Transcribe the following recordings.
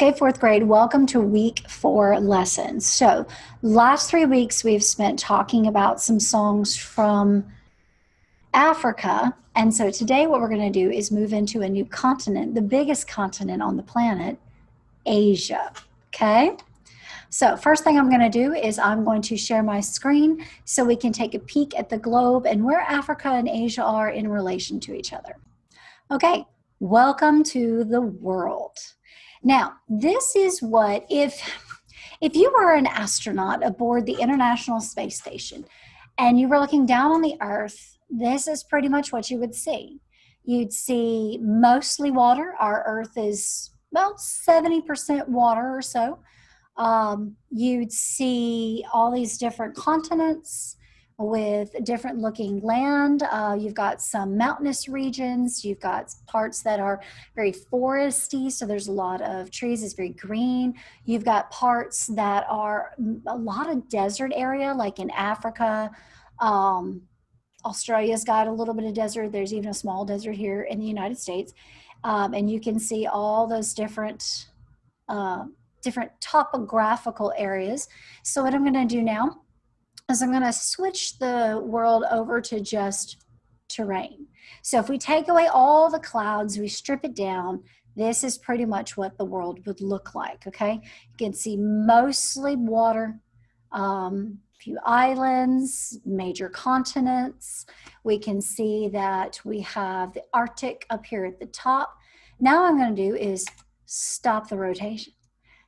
Okay, fourth grade, welcome to week 4 lessons. So, last 3 weeks we've spent talking about some songs from Africa. And so today what we're going to do is move into a new continent, the biggest continent on the planet, Asia. Okay? So, first thing I'm going to do is I'm going to share my screen so we can take a peek at the globe and where Africa and Asia are in relation to each other. Okay, welcome to the world. Now, this is what, if you were an astronaut aboard the International Space Station and you were looking down on the Earth, this is pretty much what you would see. You'd see mostly water. Our Earth is about 70% water or so. You'd see all these different continents with different looking land. You've got some mountainous regions. You've got parts that are very foresty, so there's a lot of trees. It's very green. You've got parts that are a lot of desert area, like in Africa. Australia's got a little bit of desert. There's even a small desert here in the United States. And you can see all those different topographical areas. So what I'm going to do now is I'm going to switch the world over to just terrain. So if we take away all the clouds, we strip it down, this is pretty much what the world would look like, okay? You can see mostly water, few islands, major continents. We can see that we have the Arctic up here at the top. Now what I'm going to do is stop the rotation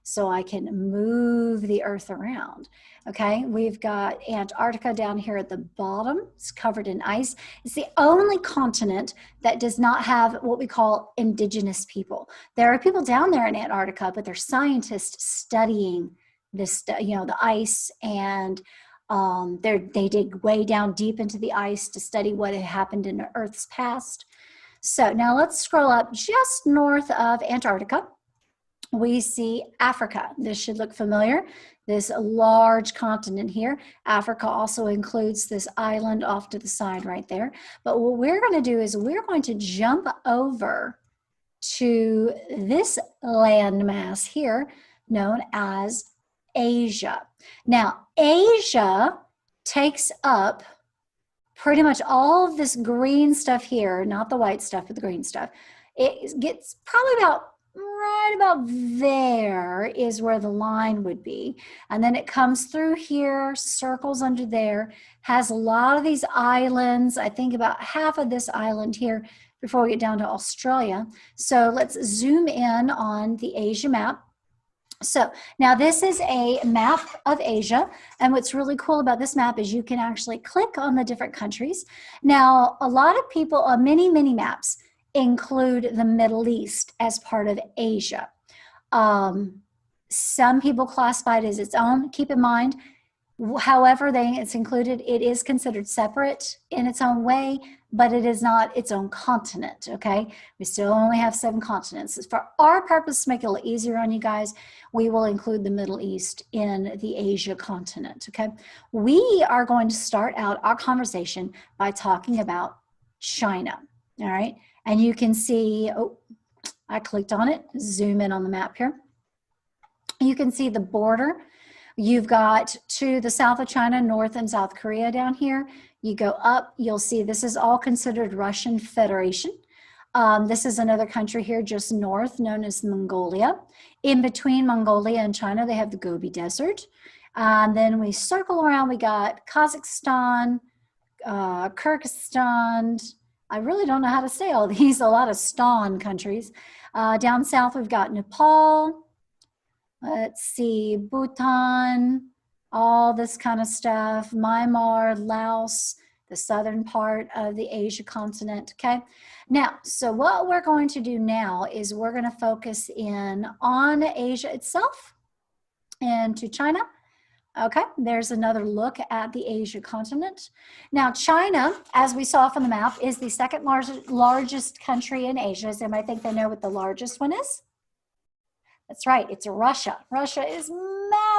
so I can move the Earth around. Okay, we've got Antarctica down here at the bottom. It's covered in ice. It's the only continent that does not have what we call indigenous people. There are people down there in Antarctica, but they're scientists studying this, the ice, and they dig way down deep into the ice to study what had happened in Earth's past. So now let's scroll up just north of Antarctica. We see Africa. This should look familiar. This large continent here. Africa also includes this island off to the side right there. But what we're going to do is we're going to jump over to this landmass here known as Asia. Now, Asia takes up pretty much all of this green stuff here, not the white stuff, but the green stuff. It gets probably right about there is where the line would be. And then it comes through here, circles under there, has a lot of these islands. I think about half of this island here before we get down to Australia. So let's zoom in on the Asia map. So now this is a map of Asia, and what's really cool about this map is you can actually click on the different countries. Now, a lot of people, many maps include the Middle East as part of Asia. Some people classify it as its own. Keep in mind, however it's included, it is considered separate in its own way, but it is not its own continent, okay? We still only have 7 continents. For our purpose, to make it a little easier on you guys, we will include the Middle East in the Asia continent, okay? We are going to start out our conversation by talking about China, all right? And you can see, I clicked on it, zoom in on the map here. You can see the border. You've got to the south of China, North and South Korea down here. You go up, you'll see this is all considered Russian Federation. This is another country here just north known as Mongolia. In between Mongolia and China, they have the Gobi Desert. Then we circle around, we got Kazakhstan, Kyrgyzstan. I really don't know how to say all these, a lot of Stan countries. Down south, we've got Nepal. Let's see, Bhutan, all this kind of stuff. Myanmar, Laos, the southern part of the Asia continent, okay? Now, so what we're going to do now is we're going to focus in on Asia itself and to China. Okay, there's another look at the Asia continent. Now, China, as we saw from the map, is the second largest country in Asia. Does anybody think they know what the largest one is? That's right, it's Russia. Russia is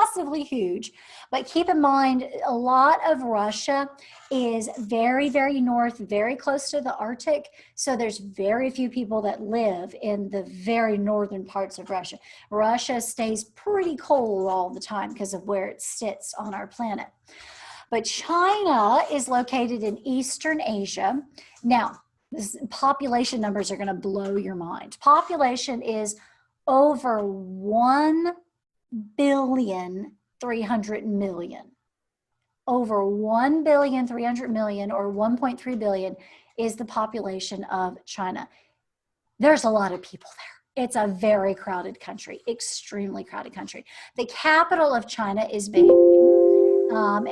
massively huge. But keep in mind, a lot of Russia is very, very north, very close to the Arctic. So there's very few people that live in the very northern parts of Russia. Russia stays pretty cold all the time because of where it sits on our planet. But China is located in Eastern Asia. Now, this population numbers are going to blow your mind. Population is over 1,300,000,000. Over 1,300,000,000 or 1.3 billion is the population of China. There's a lot of people there. It's a very crowded country, extremely crowded country. The capital of China is Beijing.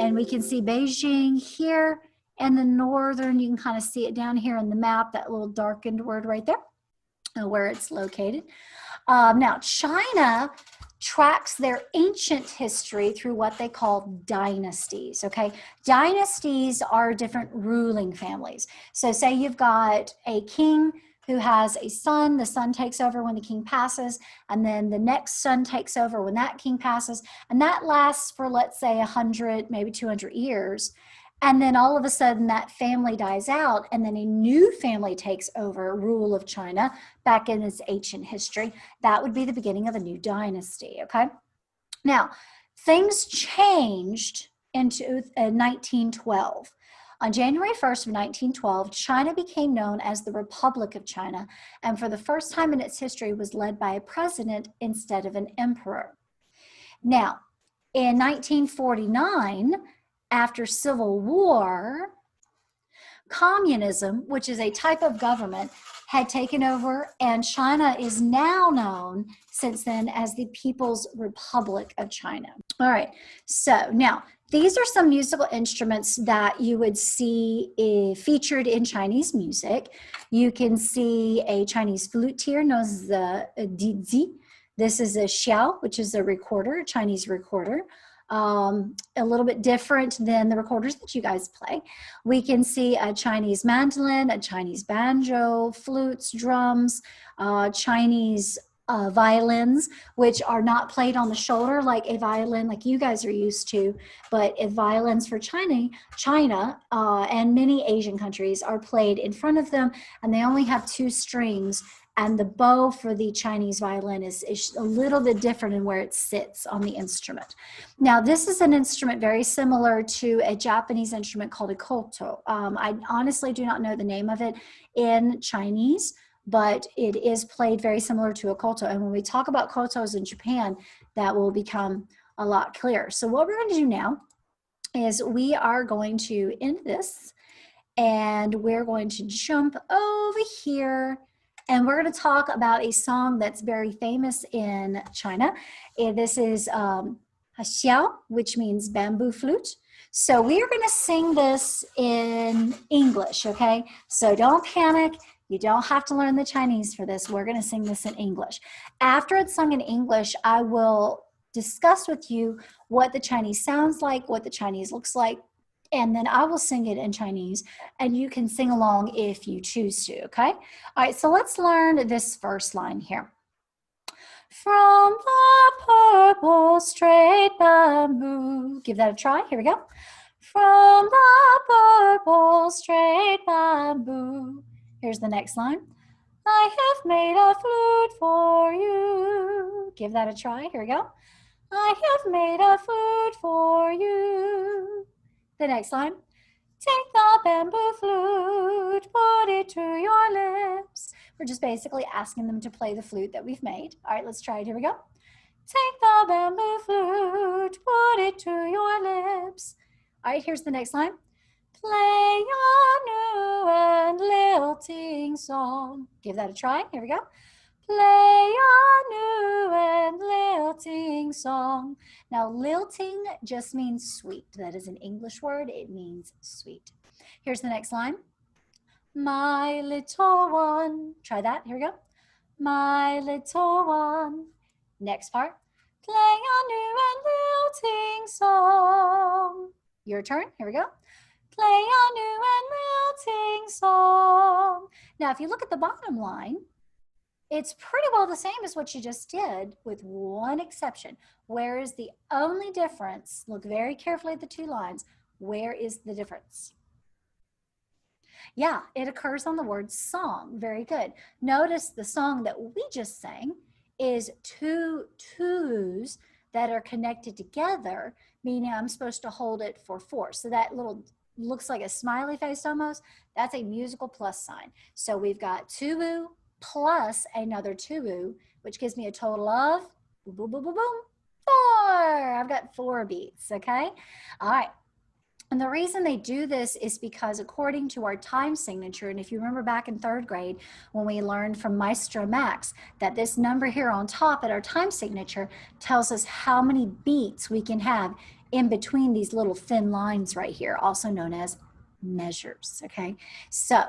And we can see Beijing here and the northern, you can kind of see it down here in the map, that little darkened word right there, where it's located. Now, China tracks their ancient history through what they call dynasties, okay? Dynasties are different ruling families. So say you've got a king who has a son, the son takes over when the king passes, and then the next son takes over when that king passes, and that lasts for, let's say, 100, maybe 200 years. And then all of a sudden that family dies out, and then a new family takes over rule of China back in its ancient history. That would be the beginning of a new dynasty, okay? Now, things changed into 1912. On January 1st of 1912, China became known as the Republic of China, and for the first time in its history was led by a president instead of an emperor. Now, in 1949, after Civil War, communism, which is a type of government, had taken over, and China is now known since then as the People's Republic of China. All right, so now these are some musical instruments that you would see featured in Chinese music. You can see a Chinese flute here known as the dizi. This is a xiao, which is a recorder, a Chinese recorder. A little bit different than the recorders that you guys play. We can see a Chinese mandolin, a Chinese banjo, flutes, drums, Chinese violins, which are not played on the shoulder like a violin like you guys are used to, but violins for China and many Asian countries are played in front of them, and they only have 2 strings. And the bow for the Chinese violin is a little bit different in where it sits on the instrument. Now, this is an instrument very similar to a Japanese instrument called a koto. I honestly do not know the name of it in Chinese, but it is played very similar to a koto. And when we talk about kotos in Japan, that will become a lot clearer. So what we're going to do now is we are going to end this, and we're going to jump over here. And we're going to talk about a song that's very famous in China. This is xiao, which means bamboo flute. So we are going to sing this in English, okay? So don't panic. You don't have to learn the Chinese for this. We're going to sing this in English. After it's sung in English, I will discuss with you what the Chinese sounds like, what the Chinese looks like, and then I will sing it in Chinese, and you can sing along if you choose to, okay? All right, so let's learn this first line here. From the purple straight bamboo. Give that a try. Here we go. From the purple straight bamboo. Here's the next line. I have made a flute for you. Give that a try. Here we go. I have made a flute for you. The next line, take the bamboo flute, put it to your lips. We're just basically asking them to play the flute that we've made. All right, let's try it. Here we go. Take the bamboo flute, put it to your lips. All right, here's the next line. Play a new and lilting song. Give that a try. Here we go. Play a new and lilting song. Now, lilting just means sweet. That is an English word. It means sweet. Here's the next line. My little one. Try that. Here we go. My little one. Next part. Play a new and lilting song. Your turn. Here we go. Play a new and lilting song. Now, if you look at the bottom line, It's pretty well the same as what you just did, with one exception. Where is the only difference? Look very carefully at the two lines. Where is the difference? Yeah, it occurs on the word song. Very good. Notice the song that we just sang is two twos that are connected together, meaning I'm supposed to hold it for four. So that little looks like a smiley face almost. That's a musical plus sign. So we've got two plus another two, which gives me a total of boom, boom, boom, boom, boom, 4. I've got 4 beats, okay? All right. And the reason they do this is because according to our time signature, and if you remember back in 3rd grade when we learned from Maestro Max that this number here on top at our time signature tells us how many beats we can have in between these little thin lines right here, also known as measures, okay? So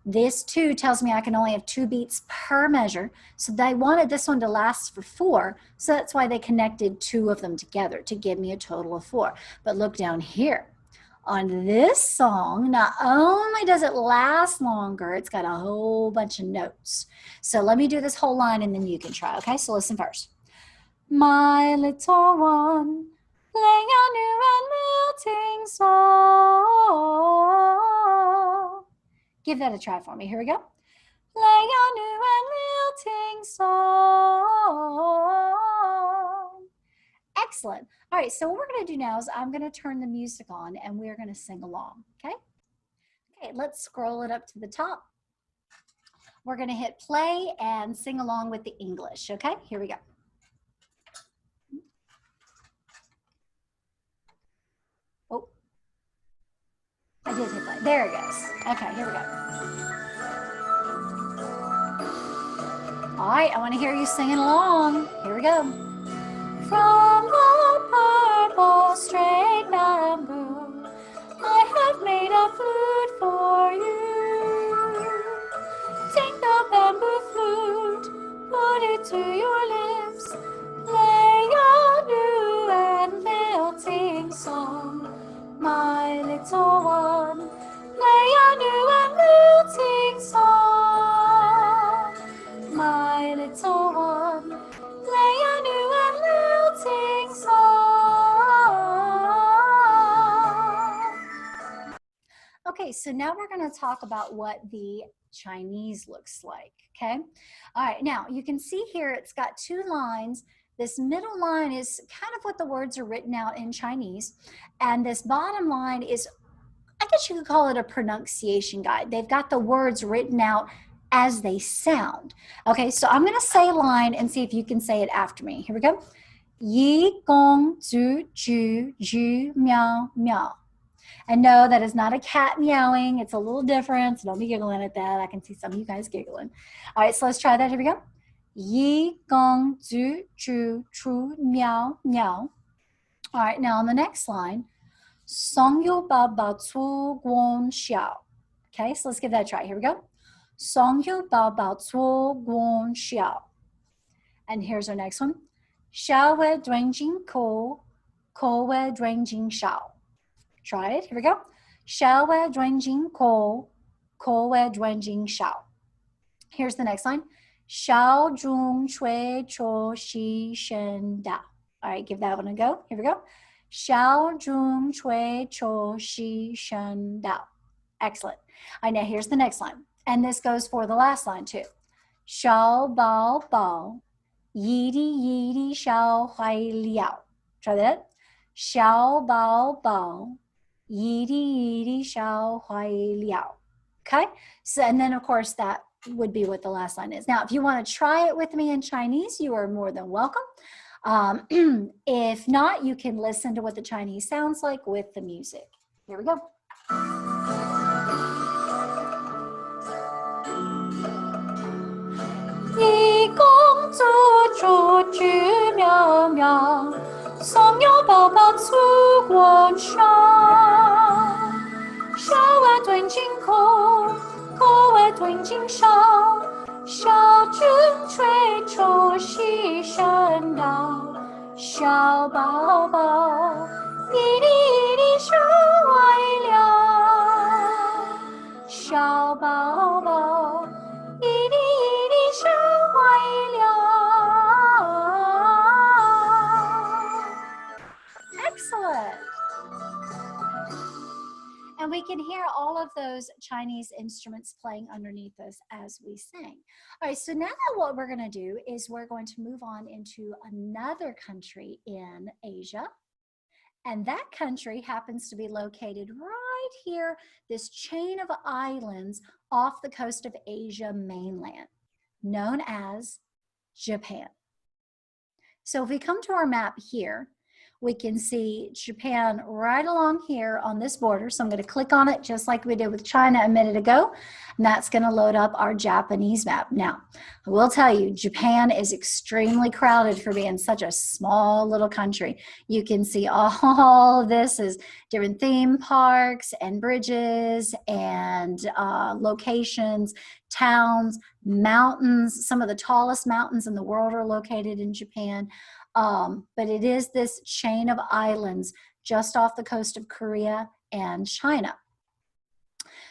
this 2 tells me I can only have 2 beats per measure. So they wanted this one to last for 4. So that's why they connected 2 of them together to give me a total of 4. But look down here. On this song, not only does it last longer, it's got a whole bunch of notes. So let me do this whole line and then you can try, okay? So listen first. My little one, playing a new and lilting song. Give that a try for me. Here we go. Playing a new and lilting song. Excellent. All right, so what we're going to do now is I'm going to turn the music on and we're going to sing along, okay? Okay, let's scroll it up to the top. We're going to hit play and sing along with the English, okay? Here we go. Oh, I did hit play. There it goes. Okay, here we go. All right, I want to hear you singing along. Here we go. From the purple straight bamboo, I have made a flute for you. Take the bamboo flute, put it to your lips, play a new and lilting song. My little one, play a new and lilting song. My little one, play a new and lilting song. Okay, so now we're going to talk about what the Chinese looks like, okay? All right, now you can see here it's got 2 lines. This middle line is kind of what the words are written out in Chinese, and this bottom line is, I guess you could call it a pronunciation guide. They've got the words written out as they sound. Okay, so I'm going to say line and see if you can say it after me. Here we go. Yi gong zu ju ju miao miao. And no, that is not a cat meowing. It's a little different, so don't be giggling at that. I can see some of you guys giggling. All right, so let's try that. Here we go. Yi gong zu ju chu miao miao. All right, now on the next line, song yu ba ba cu guan xiao. Okay, so let's give that a try. Here we go. Song yu ba ba cu guan xiao. And here's our next one. Xiao wei duan jing ko, ko wei duan jing xiao. Try it. Here we go. Xiao wei duan jing ko, ko wei duan jing xiao. Here's the next line. Xiao zhong chui chuo xi shen da. All right, give that one a go. Here we go. Xiao zhong chui chuo xi shen da. Excellent. All right, now here's the next line. And this goes for the last line too. Xiao bao bao, yidi yidi xiao huai liao. Try that. Xiao bao bao, yidi yidi xiao huai liao. Okay, so and then of course that would be what the last line is. Now, if you want to try it with me in Chinese, you are more than welcome. If not, you can listen to what the Chinese sounds like with the music. Here we go. 一公主主菊苗苗，送牛宝宝出国上。小娃蹲进口，口娃蹲进上，小军吹出西山岛，小宝宝一粒一粒小外了，小宝宝一粒一粒小外 And we can hear all of those Chinese instruments playing underneath us as we sing. All right, so now what we're going to do is we're going to move on into another country in Asia. And that country happens to be located right here, this chain of islands off the coast of Asia mainland, known as Japan. So if we come to our map here, we can see Japan right along here on this border. So I'm going to click on it just like we did with China a minute ago. And that's going to load up our Japanese map. Now, I will tell you, Japan is extremely crowded for being such a small little country. You can see all of this is different theme parks and bridges and locations, towns, mountains. Some of the tallest mountains in the world are located in Japan. But it is this chain of islands just off the coast of Korea and China.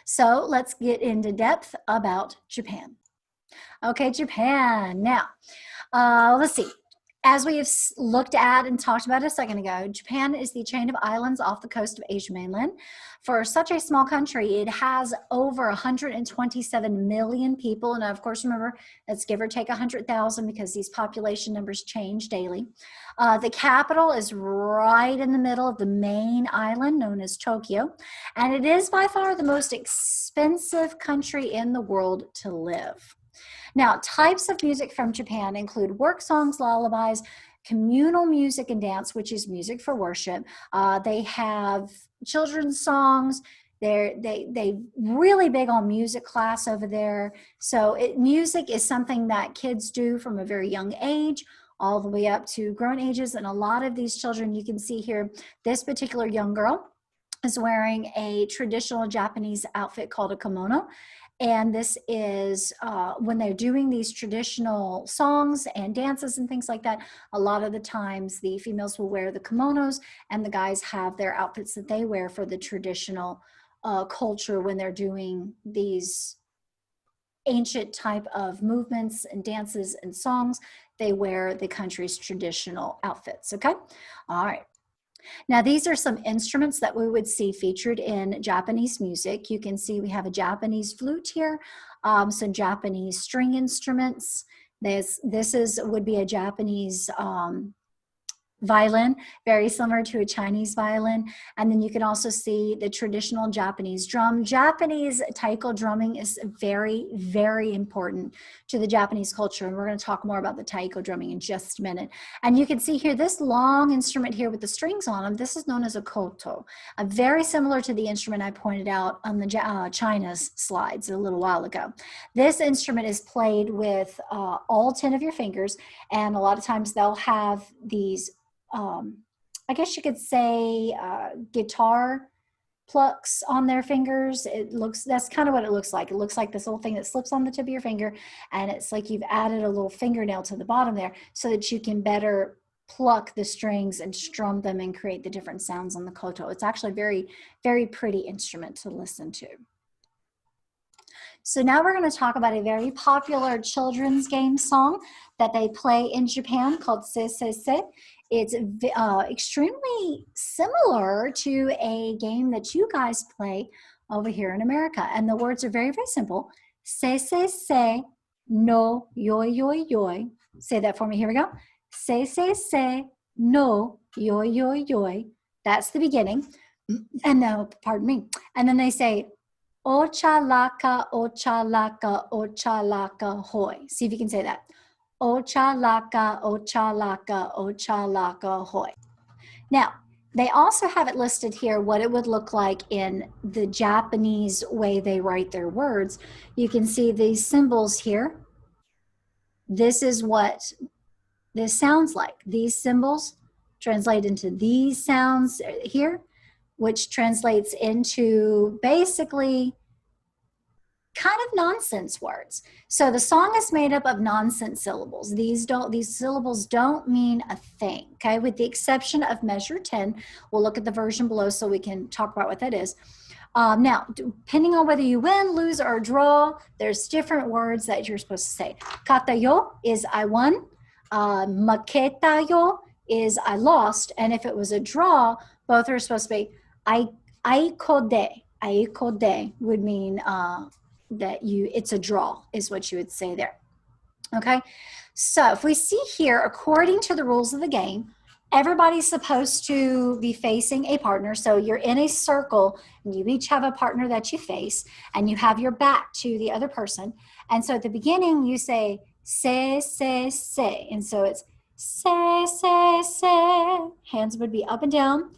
So let's get into depth about Japan. Okay, Japan. Now, let's see. As we have looked at and talked about a second ago, Japan is the chain of islands off the coast of Asia mainland. For such a small country, it has over 127 million people. And of course, remember, that's give or take 100,000 because these population numbers change daily. The capital is right in the middle of the main island known as Tokyo. And it is by far the most expensive country in the world to live. Now, types of music from Japan include work songs, lullabies, communal music and dance, which is music for worship. They have children's songs. They really big on music class over there. So music is something that kids do from a very young age all the way up to grown ages. And a lot of these children, you can see here, this particular young girl is wearing a traditional Japanese outfit called a kimono. And this is when they're doing these traditional songs and dances and things like that, a lot of the times the females will wear the kimonos and the guys have their outfits that they wear for the traditional culture when they're doing these ancient type of movements and dances and songs. They wear the country's traditional outfits, okay? All right. Now, these are some instruments that we would see featured in Japanese music. You can see we have a Japanese flute here, some Japanese string instruments. This would be a Japanese violin, very similar to a Chinese violin. And then you can also see the traditional Japanese drum. Japanese taiko drumming is very, very important to the Japanese culture. And we're going to talk more about the taiko drumming in just a minute. And you can see here, this long instrument here with the strings on them, this is known as a koto, very similar to the instrument I pointed out on the China's slides a little while ago. This instrument is played with all 10 of your fingers. And a lot of times they'll have these I guess you could say guitar plucks on their fingers. That's kind of what it looks like. It looks like this little thing that slips on the tip of your finger, and it's like you've added a little fingernail to the bottom there so that you can better pluck the strings and strum them and create the different sounds on the koto. It's actually a very, very pretty instrument to listen to. So now we're going to talk about a very popular children's game song that they play in Japan called Se Se Se. It's extremely similar to a game that you guys play over here in America. And the words are very, very simple. Se Se Se no yoi yoi yoi. Say that for me. Here we go. Se Se Se no yoi yoi yoi. That's the beginning. And now, pardon me. And then they say, Ochalaka, ochalaka, ochalaka, hoy. See if you can say that. Ochalaka, ochalaka, ochalaka, hoy. Now, they also have it listed here what it would look like in the Japanese way they write their words. You can see these symbols here. This is what this sounds like. These symbols translate into these sounds here, which translates into basically kind of nonsense words. So the song is made up of nonsense syllables. These syllables don't mean a thing, okay? With the exception of measure 10. We'll look at the version below so we can talk about what that is. Now, depending on whether you win, lose, or draw, there's different words that you're supposed to say. Katayo is I won. Maketa is I lost. And if it was a draw, both are supposed to be aikode. Aikode would mean that it's a draw, is what you would say there. Okay, so if we see here, according to the rules of the game, everybody's supposed to be facing a partner. So you're in a circle and you each have a partner that you face and you have your back to the other person. And so at the beginning you say, se, se, se. And so it's se, se, se. Hands would be up and down.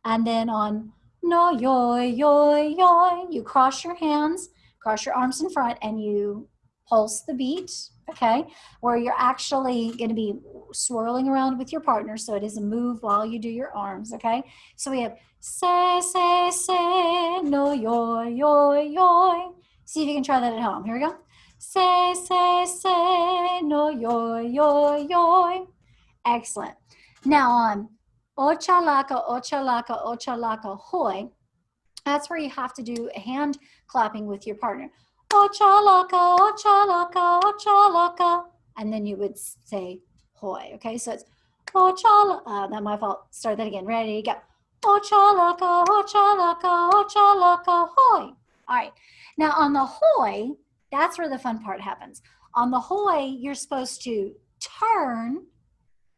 And then on no, yo, yo, yo, you cross your hands, cross your arms in front, and you pulse the beat, okay, where you're actually going to be swirling around with your partner, so it is a move while you do your arms, okay? So we have se, se, se, no, yo, yo, yo. See if you can try that at home. Here we go. Se, se, se, no, yo, yo, yo. Excellent. Now on ochalaka, ochalaka, ochalaka, hoy, that's where you have to do a hand clapping with your partner. Ochalaka, ochalaka, ochalaka. And then you would say hoy. Okay, so it's ochalaka. That's my fault. Start that again. Ready, go. Ochalaka, ochalaka, ochalaka, hoy. All right. Now on the hoy, that's where the fun part happens. On the hoy, you're supposed to turn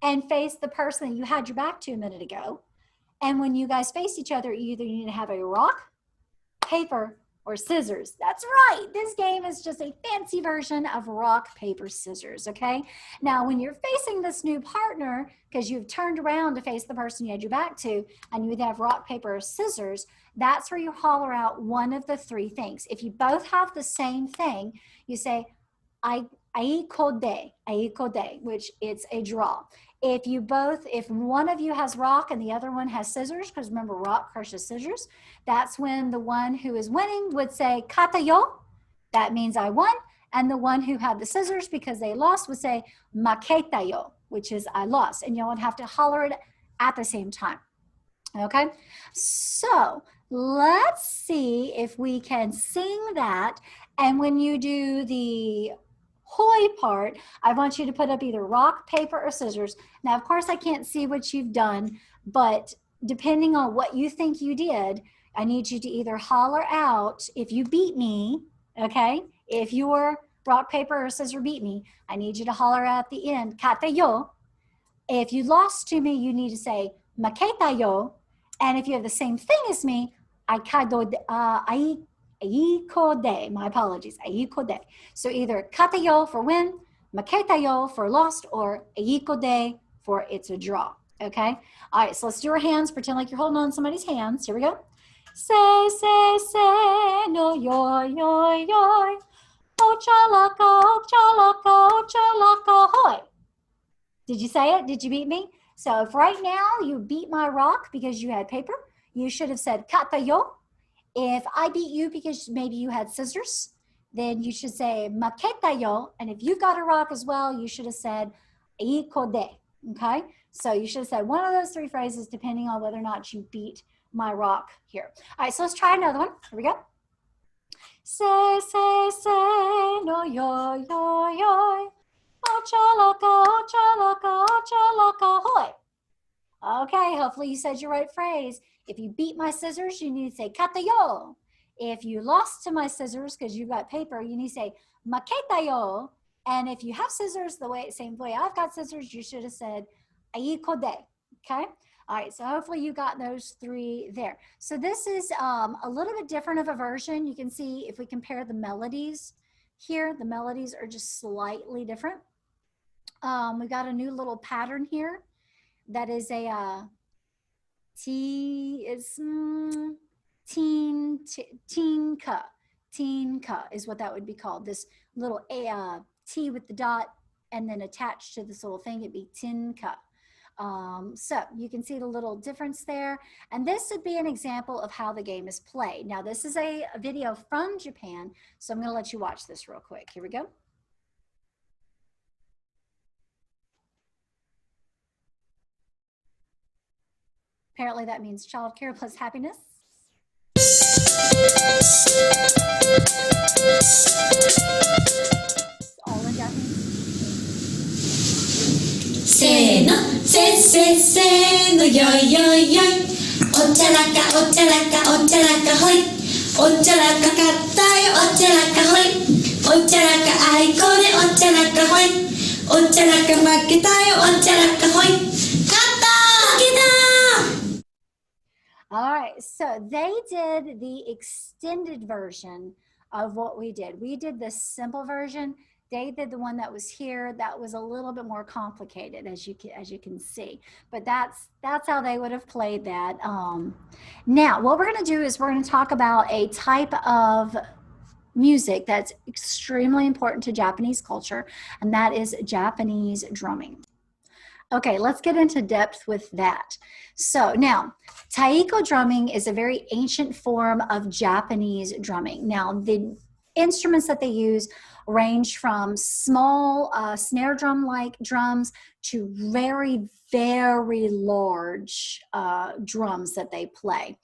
and face the person that you had your back to a minute ago. And when you guys face each other, either you need to have a rock, paper, or scissors. That's right. This game is just a fancy version of rock, paper, scissors, okay? Now, when you're facing this new partner, because you've turned around to face the person you had your back to, and you would have rock, paper, or scissors, that's where you holler out one of the three things. If you both have the same thing, you say, aikode, which it's a draw. If one of you has rock and the other one has scissors, because remember rock crushes scissors, that's when the one who is winning would say katayo, that means I won, and the one who had the scissors because they lost would say maketayo, which is I lost, and y'all would have to holler it at the same time. Okay, so let's see if we can sing that, and when you do the hoy part, I want you to put up either rock, paper, or scissors. Now, of course, I can't see what you've done, but depending on what you think you did, I need you to either holler out if you beat me, okay? If your rock, paper, or scissor beat me, I need you to holler out at the end, katayo. If you lost to me, you need to say maketayo. And if you have the same thing as me, aikode, my apologies, aikode. So either katayo for win, maketayo for lost, or aikode for it's a draw, okay? All right, so let's do our hands. Pretend like you're holding on to somebody's hands. Here we go. Se, se, se, no, yo, yo, yo. Ochalaka, ochalaka, ochalaka, hoy. Did you say it? Did you beat me? So if right now you beat my rock because you had paper, you should have said katayo. If I beat you because maybe you had scissors, then you should say maketayo. And if you got a rock as well, you should have said aikode. Okay? So you should have said one of those three phrases depending on whether or not you beat my rock here. All right, so let's try another one. Here we go. Se, se, se, no, yo, yo, yo. Ochalaka, ochalaka, ochalaka, hoy. Okay, hopefully you said your right phrase. If you beat my scissors, you need to say katayo. If you lost to my scissors because you got paper, you need to say maketayo. And if you have scissors, same way I've got scissors, you should have said aikode. Okay? All right, so hopefully you got those three there. So this is a little bit different of a version. You can see if we compare the melodies here, the melodies are just slightly different. We got a new little pattern here that is a teenka is what that would be called. This little T with the dot and then attached to this little thing, it'd be tinka. So you can see the little difference there. And this would be an example of how the game is played. Now this is a video from Japan, so I'm gonna let you watch this real quick. Here we go. Apparently that means childcare plus happiness. All in Japanese. せーの、せっせっせーの、よいよいよい。おちゃらか、おちゃらか、おちゃらか、ほい。おっちゃらかかったよおっちゃらかほいおっちゃらかあいこでおっちゃらかほいおっちゃらか負けたよおっちゃらかほい勝った負けた All right, so they did the extended version of what we did. We did the simple version. They did the one that was here. That was a little bit more complicated, as you can see. But that's how they would have played that. Now, what we're going to do is we're going to talk about a type of music that's extremely important to Japanese culture, and that is Japanese drumming. Okay, let's get into depth with that. So now, taiko drumming is a very ancient form of Japanese drumming. Now, the instruments that they use range from small snare drum-like drums to very, very large drums that they play.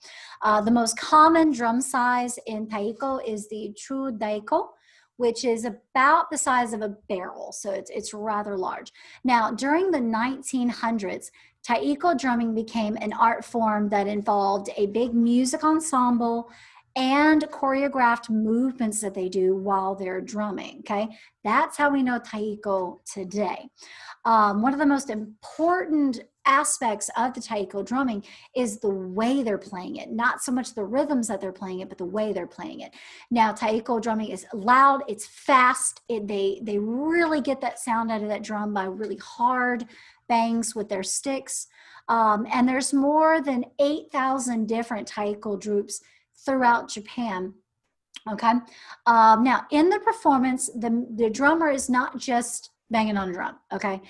The most common drum size in taiko is the chudaiko, which is about the size of a barrel, so it's rather large. Now, during the 1900s, taiko drumming became an art form that involved a big music ensemble and choreographed movements that they do while they're drumming, okay? That's how we know taiko today. One of the most important aspects of the taiko drumming is the way they're playing it, not so much the rhythms that they're playing it, but the way they're playing it. Now, taiko drumming is loud, it's fast, they really get that sound out of that drum by really hard bangs with their sticks. And there's more than 8,000 different taiko groups throughout Japan. Okay. Now, in the performance, the drummer is not just banging on a drum. Okay.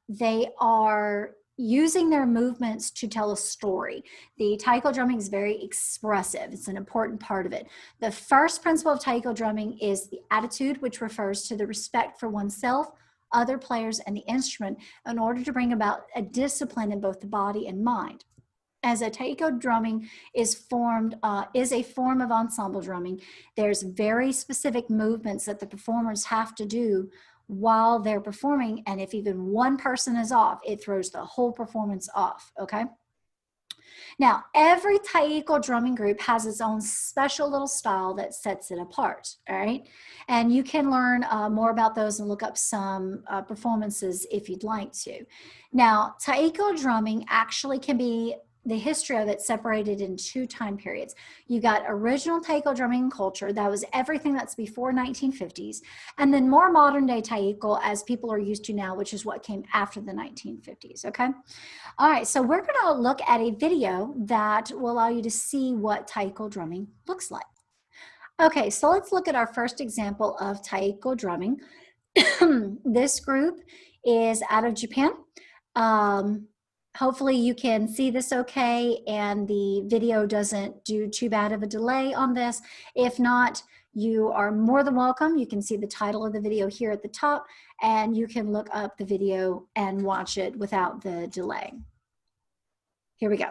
They are using their movements to tell a story. The taiko drumming is very expressive. It's an important part of it. The first principle of taiko drumming is the attitude, which refers to the respect for oneself, other players, and the instrument in order to bring about a discipline in both the body and mind. As a taiko drumming is a form of ensemble drumming, there's very specific movements that the performers have to do while they're performing, and if even one person is off, it throws the whole performance off, okay? Now, every taiko drumming group has its own special little style that sets it apart, all right? And you can learn more about those and look up some performances if you'd like to. Now, taiko drumming actually can be the history of it separated in two time periods. You got original taiko drumming culture, that was everything that's before 1950s, and then more modern day taiko as people are used to now, which is what came after the 1950s, okay? All right, so we're gonna look at a video that will allow you to see what taiko drumming looks like. Okay, so let's look at our first example of taiko drumming. This group is out of Japan. Hopefully you can see this okay and the video doesn't do too bad of a delay on this. If not, you are more than welcome. You can see the title of the video here at the top, and you can look up the video and watch it without the delay. Here we go.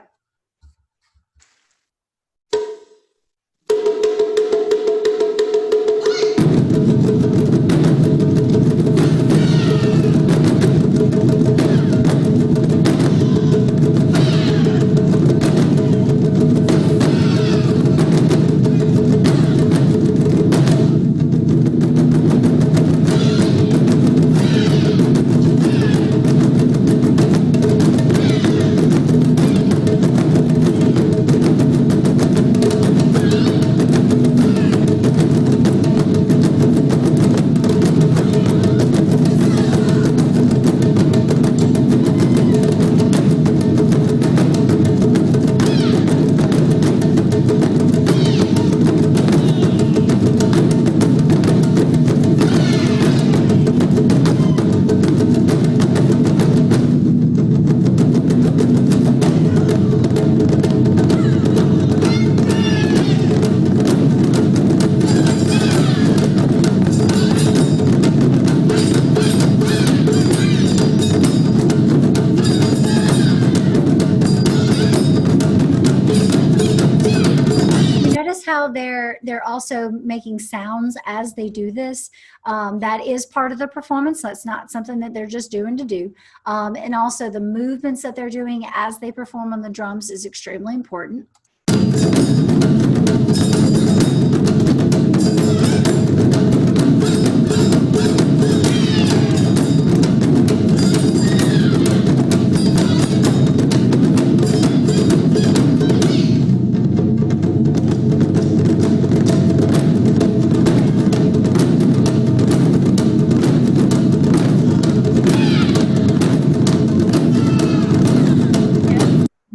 How they're also making sounds as they do this. That is part of the performance. That's not something that they're just doing to do. And also the movements that they're doing as they perform on the drums is extremely important.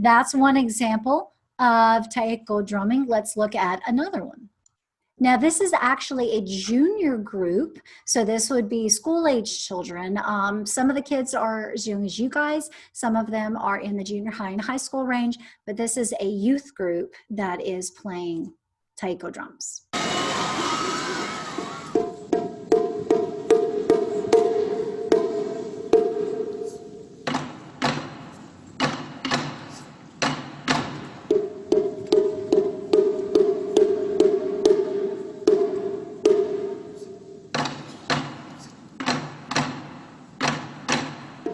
That's one example of taiko drumming. Let's look at another one. Now, this is actually a junior group, so this would be school-age children. Some of the kids are as young as you guys. Some of them are in the junior high and high school range, but this is a youth group that is playing taiko drums.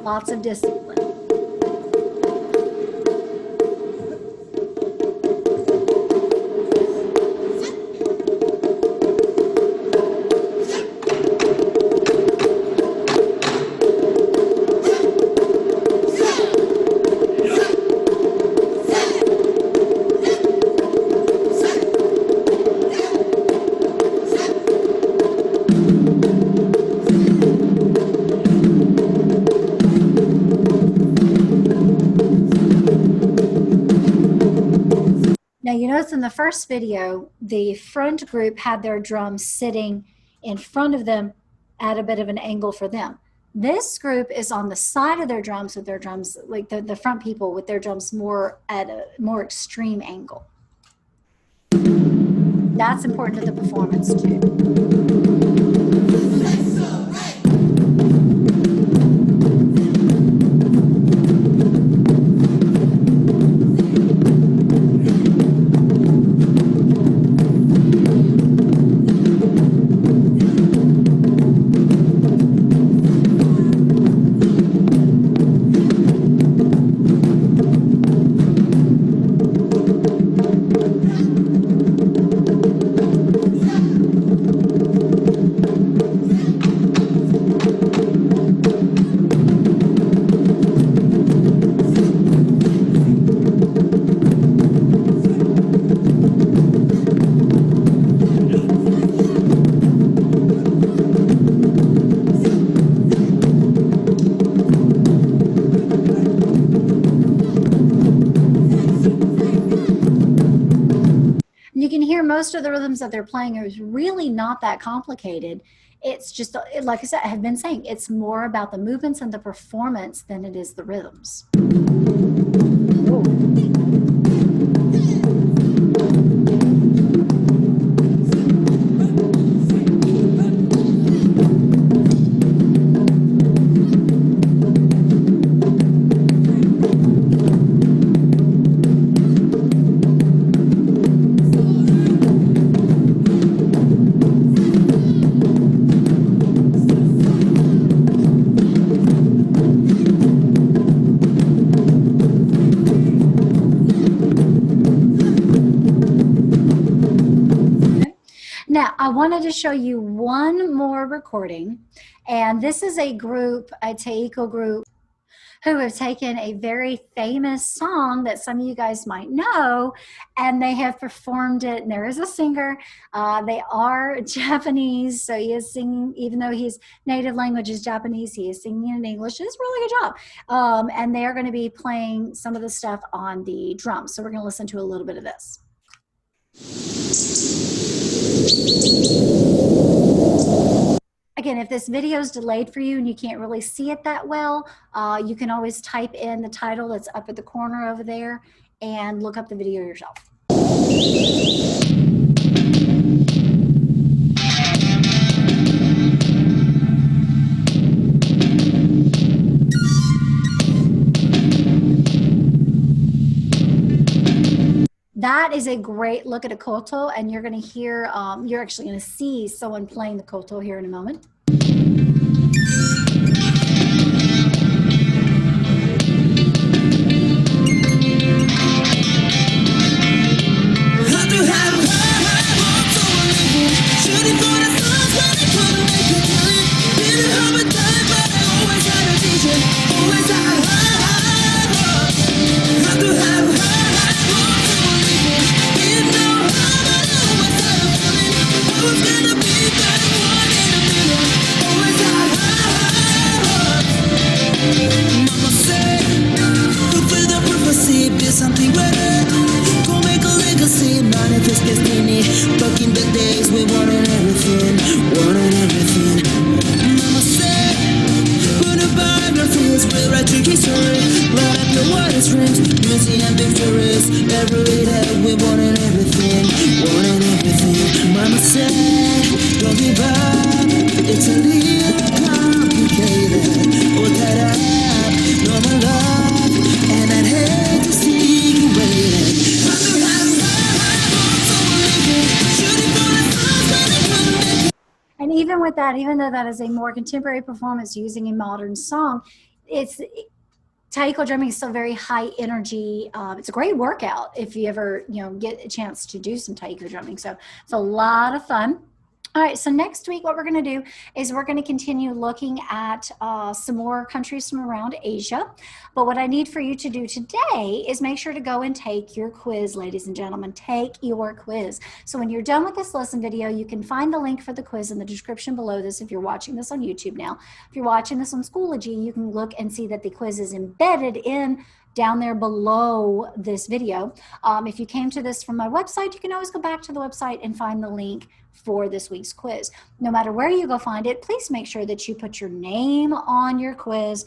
Lots of discipline. Now, you notice in the first video, the front group had their drums sitting in front of them at a bit of an angle for them. This group is on the side of their drums with their drums, like the front people with their drums more at a more extreme angle. That's important to the performance too. You can hear most of the rhythms that they're playing is really not that complicated. It's just, like I said, I have been saying, it's more about the movements and the performance than it is the rhythms. Now, I wanted to show you one more recording, and this is a group, a taiko group, who have taken a very famous song that some of you guys might know, and they have performed it, and there is a singer. They are Japanese, so he is singing, even though his native language is Japanese, he is singing in English. It's a really good job. And they are going to be playing some of the stuff on the drums, so we're going to listen to a little bit of this. Again, if this video is delayed for you and you can't really see it that well, you can always type in the title that's up at the corner over there and look up the video yourself. That is a great look at a koto, and you're going to hear, you're actually going to see someone playing the koto here in a moment. Who's gonna be that one in a million? even with that, even though that is a more contemporary performance using a modern song, it's taiko drumming is still very high energy. It's a great workout if you ever, get a chance to do some taiko drumming. So it's a lot of fun. All right, so next week, what we're going to do is we're going to continue looking at some more countries from around Asia. But what I need for you to do today is make sure to go and take your quiz, ladies and gentlemen. Take your quiz. So when you're done with this lesson video, you can find the link for the quiz in the description below this if you're watching this on YouTube now. If you're watching this on Schoology, you can look and see that the quiz is embedded in down there below this video. If you came to this from my website, you can always go back to the website and find the link for this week's quiz. No matter where you go find it, please make sure that you put your name on your quiz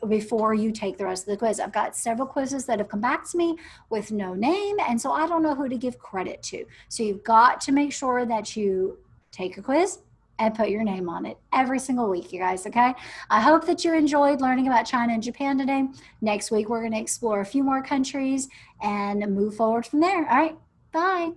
before you take the rest of the quiz. I've got several quizzes that have come back to me with no name, and so I don't know who to give credit to. So you've got to make sure that you take a quiz and put your name on it every single week, you guys, okay? I hope that you enjoyed learning about China and Japan today. Next week, we're going to explore a few more countries and move forward from there. All right, bye.